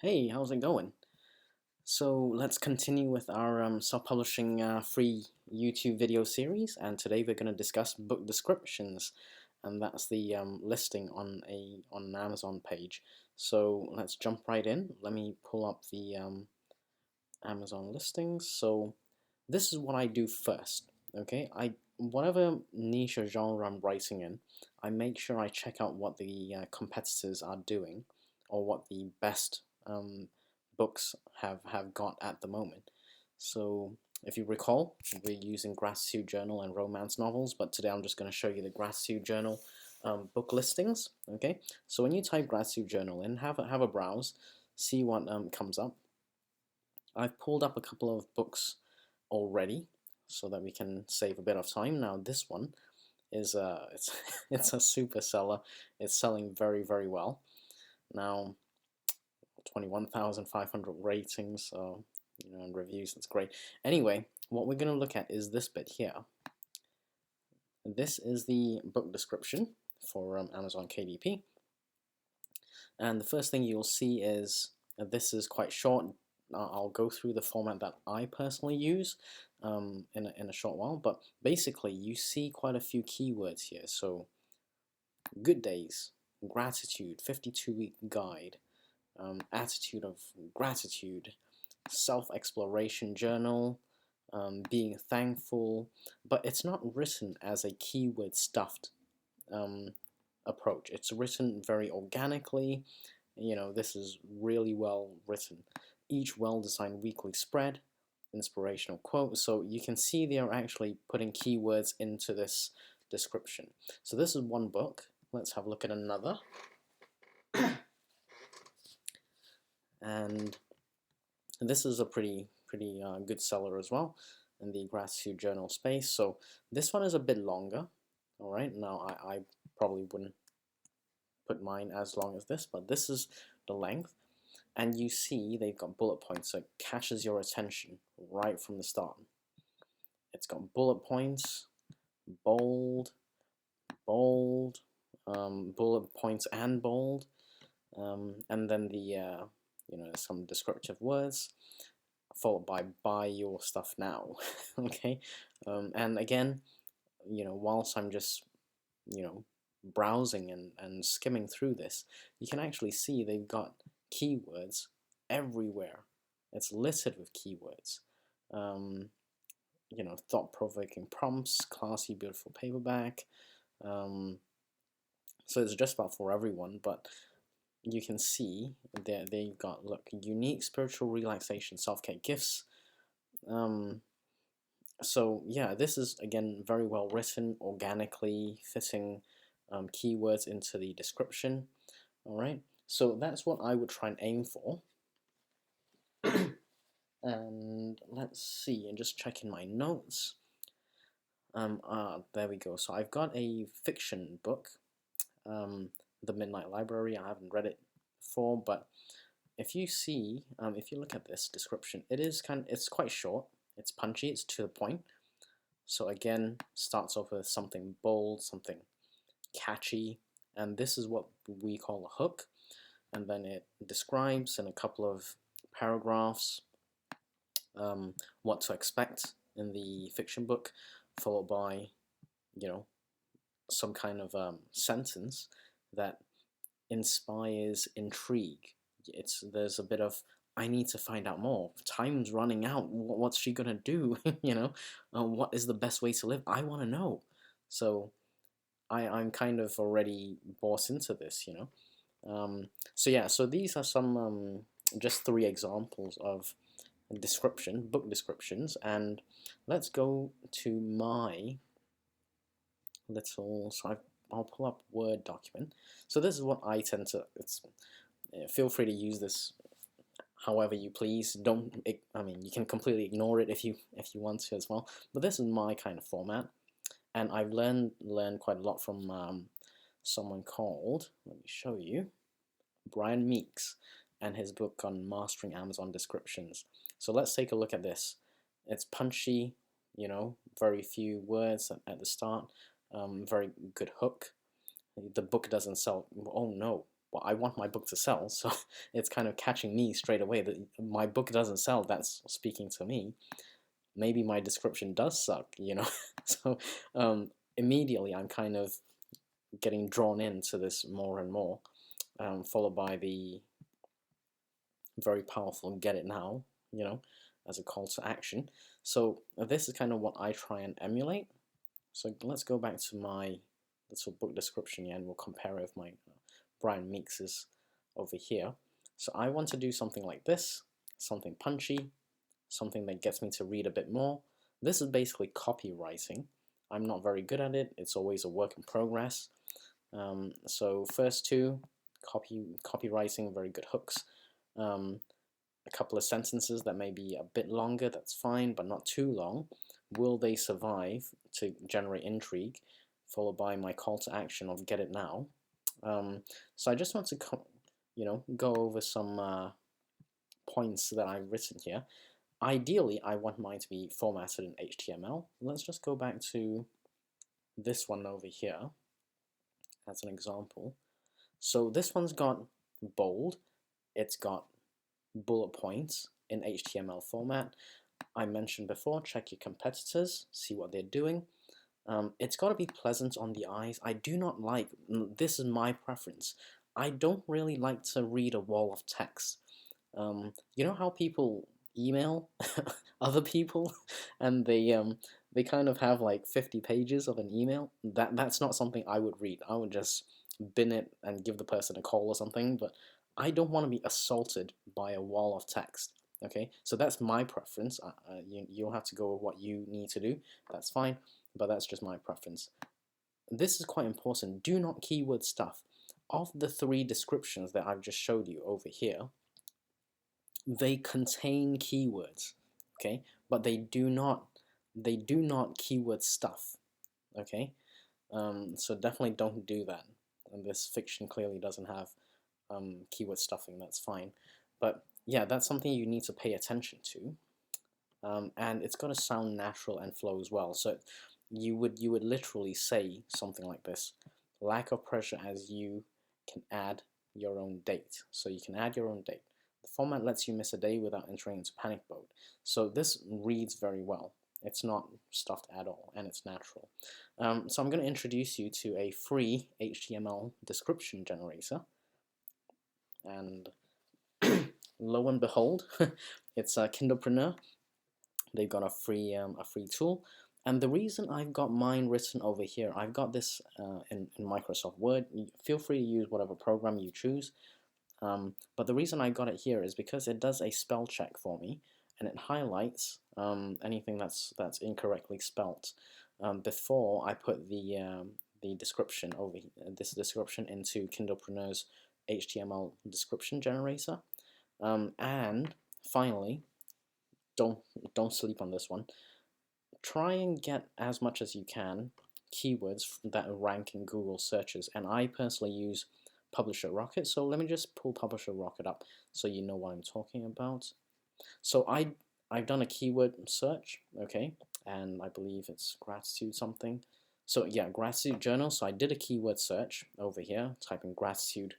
Hey, how's it going? So let's continue with our self-publishing free YouTube video series, and today we're going to discuss book descriptions, and that's the listing on an Amazon page. So let's jump right in. Let me pull up the Amazon listings. So this is what I do first. Okay, whatever niche or genre I'm writing in, I make sure I check out what the competitors are doing, or what the best books have got at the moment. So if you recall, we're using Gratitude Journal and romance novels, but today I'm just going to show you the Gratitude Journal book listings. Okay, so when you type Gratitude Journal in, have a browse, see what comes up. I've pulled up a couple of books already so that we can save a bit of time. Now this one is it's it's a super seller. It's selling very well. Now 21,500 ratings, so and reviews. That's great. Anyway, what we're going to look at is this bit here. This is the book description for Amazon KDP, and the first thing you'll see is this is quite short. I'll go through the format that I personally use in a short while, but basically you see quite a few keywords here. So good days, gratitude, 52-week guide, attitude of gratitude, self-exploration journal, being thankful, but it's not written as a keyword stuffed approach. It's written very organically. This is really well written. Each well-designed weekly spread, inspirational quote. So you can see they are actually putting keywords into this description. So this is one book. Let's have a look at another. And this is a pretty good seller as well in the Gratitude Journal space. So this one is a bit longer. All right, now I probably wouldn't put mine as long as this, but this is the length. And you see they've got bullet points, so it catches your attention right from the start. It's got bullet points, bold, bold, bullet points and bold, and then the some descriptive words, followed by buy your stuff now. Okay, and again, whilst I'm just browsing and skimming through this, you can actually see they've got keywords everywhere. It's littered with keywords. Thought-provoking prompts, classy, beautiful paperback. So it's just about for everyone, but you can see that they've got, look, unique spiritual relaxation self-care gifts. So yeah, this is again very well written, organically fitting keywords into the description. All right, so that's what I would try and aim for. And let's see, and just checking my notes. There we go. So I've got a fiction book, The Midnight Library. I haven't read it before, but if you see, if you look at this description, it's quite short. It's punchy. It's to the point. So again, starts off with something bold, something catchy, and this is what we call a hook. And then it describes in a couple of paragraphs what to expect in the fiction book, followed by, some kind of sentence that inspires intrigue. There's a bit of, I need to find out more. Time's running out. What's she gonna do? What is the best way to live? I want to know. So I'm kind of already bought into this. So yeah. So these are some just 3 examples of book descriptions, and let's go to my little. So I'll pull up Word document. So this is what I tend to. Feel free to use this however you please. I mean, you can completely ignore it if you want to as well. But this is my kind of format, and I've learned quite a lot from someone called. Let me show you, Brian Meeks, and his book on mastering Amazon descriptions. So let's take a look at this. It's punchy, very few words at the start, very good hook. The book doesn't sell. Oh no, well, I want my book to sell, so it's kind of catching me straight away that my book doesn't sell. That's speaking to me. Maybe my description does suck, you know. So immediately I'm kind of getting drawn into this more and more, followed by the very powerful get it now, you know, as a call to action. So this is kind of what I try and emulate. So let's go back to my little book description here, and we'll compare it with my Brian Meeks's over here. So I want to do something like this, something punchy, something that gets me to read a bit more. This is basically copywriting. I'm not very good at it. It's always a work in progress. So first two, copywriting, very good hooks. A couple of sentences that may be a bit longer, that's fine, but not too long. Will they survive to generate intrigue? Followed by my call to action of get it now. So I just want to go over some points that I've written here. Ideally, I want mine to be formatted in HTML. Let's just go back to this one over here as an example. So this one's got bold, it's got bullet points in HTML format. I mentioned before, check your competitors, see what they're doing. It's got to be pleasant on the eyes. I do not like, this is my preference, I don't really like to read a wall of text. You know how people email other people and they kind of have like 50 pages of an email? That's not something I would read. I would just bin it and give the person a call or something, but I don't want to be assaulted by a wall of text. Okay, so that's my preference. You'll have to go with what you need to do. That's fine, but that's just my preference. This is quite important. Do not keyword stuff. Of the 3 descriptions that I've just showed you over here, they contain keywords, okay, but they do not keyword stuff, okay. So definitely don't do that. And this fiction clearly doesn't have keyword stuffing. That's fine, but yeah, that's something you need to pay attention to. And it's got to sound natural and flow as well. So you would literally say something like this: lack of pressure as you can add your own date. So you can add your own date. The format lets you miss a day without entering into panic mode. So this reads very well. It's not stuffed at all, and it's natural. So I'm going to introduce you to a free HTML description generator. And lo and behold, it's a Kindlepreneur. They've got a free tool. And the reason I've got mine written over here, I've got this in Microsoft Word. Feel free to use whatever program you choose. But the reason I got it here is because it does a spell check for me, and it highlights anything that's incorrectly spelt before I put the description over here, this description into Kindlepreneur's HTML description generator. And finally, don't sleep on this one. Try and get as much as you can keywords that rank in Google searches, and I personally use Publisher Rocket. So let me just pull Publisher Rocket up so you know what I'm talking about. So I've done a keyword search, okay, and I believe it's gratitude something. So yeah, gratitude journal. So I did a keyword search over here, type in gratitude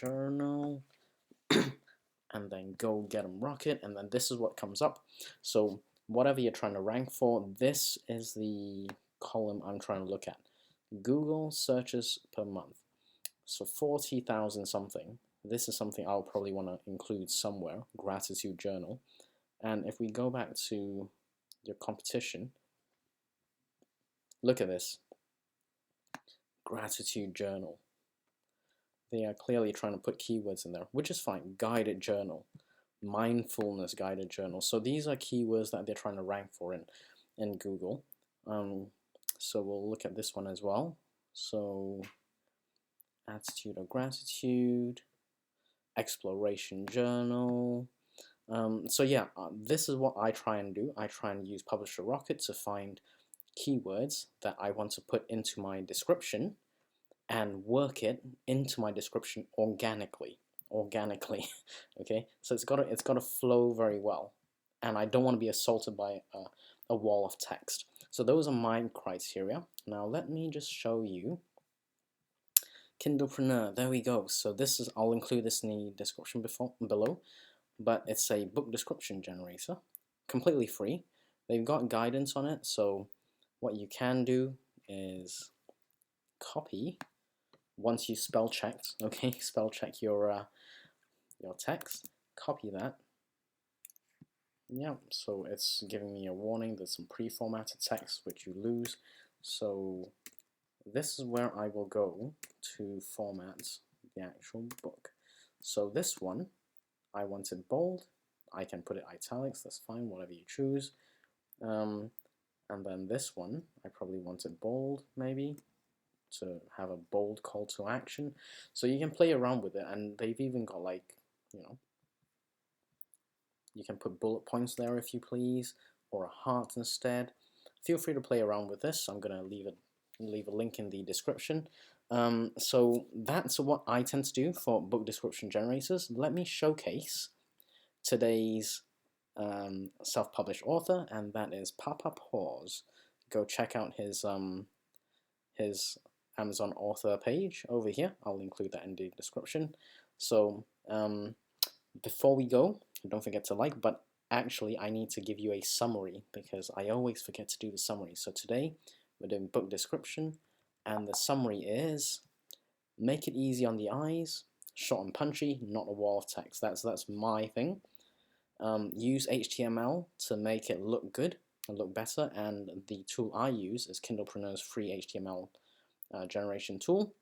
journal, and then go get 'em rocket, and then this is what comes up. So whatever you're trying to rank for, this is the column I'm trying to look at. Google searches per month. So 40,000 something. This is something I'll probably want to include somewhere, gratitude journal. And if we go back to your competition, look at this, gratitude journal. They are clearly trying to put keywords in there, which is fine. Guided journal, mindfulness guided journal. So these are keywords that they're trying to rank for in Google. So we'll look at this one as well. So attitude of gratitude, exploration journal. So yeah, this is what I try and do. I try and use Publisher Rocket to find keywords that I want to put into my description and work it into my description organically. Okay, so it's got to flow very well, and I don't want to be assaulted by a wall of text. So those are my criteria. Now let me just show you Kindlepreneur, there we go. So this is, I'll include this in the description below, but it's a book description generator, completely free. They've got guidance on it, so what you can do is copy, once you spell checked, okay, spell check your text, copy that. Yeah, so it's giving me a warning, there's some pre-formatted text which you lose. So this is where I will go to format the actual book. So this one, I want it bold. I can put it italics, that's fine, whatever you choose. And then this one, I probably want it bold, maybe, to have a bold call to action. So you can play around with it, and they've even got, like, you know, you can put bullet points there if you please, or a heart instead. Feel free to play around with this. I'm going to leave a link in the description. So that's what I tend to do for book description generators. Let me showcase today's self-published author, and that is Papa Paws. Go check out his Amazon author page over here. I'll include that in the description. So before we go, don't forget to like, but actually I need to give you a summary because I always forget to do the summary. So today we're doing book description, and the summary is: make it easy on the eyes, short and punchy, not a wall of text. That's my thing. Use HTML to make it look good and look better, and the tool I use is Kindlepreneur's free HTML generation tool.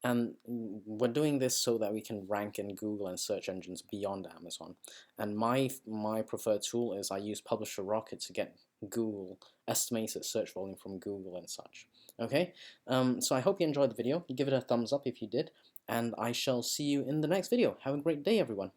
And we're doing this so that we can rank in Google and search engines beyond Amazon. And my preferred tool is I use Publisher Rocket to get Google estimated search volume from Google and such. Okay, so I hope you enjoyed the video. Give it a thumbs up if you did, and I shall see you in the next video. Have a great day, everyone.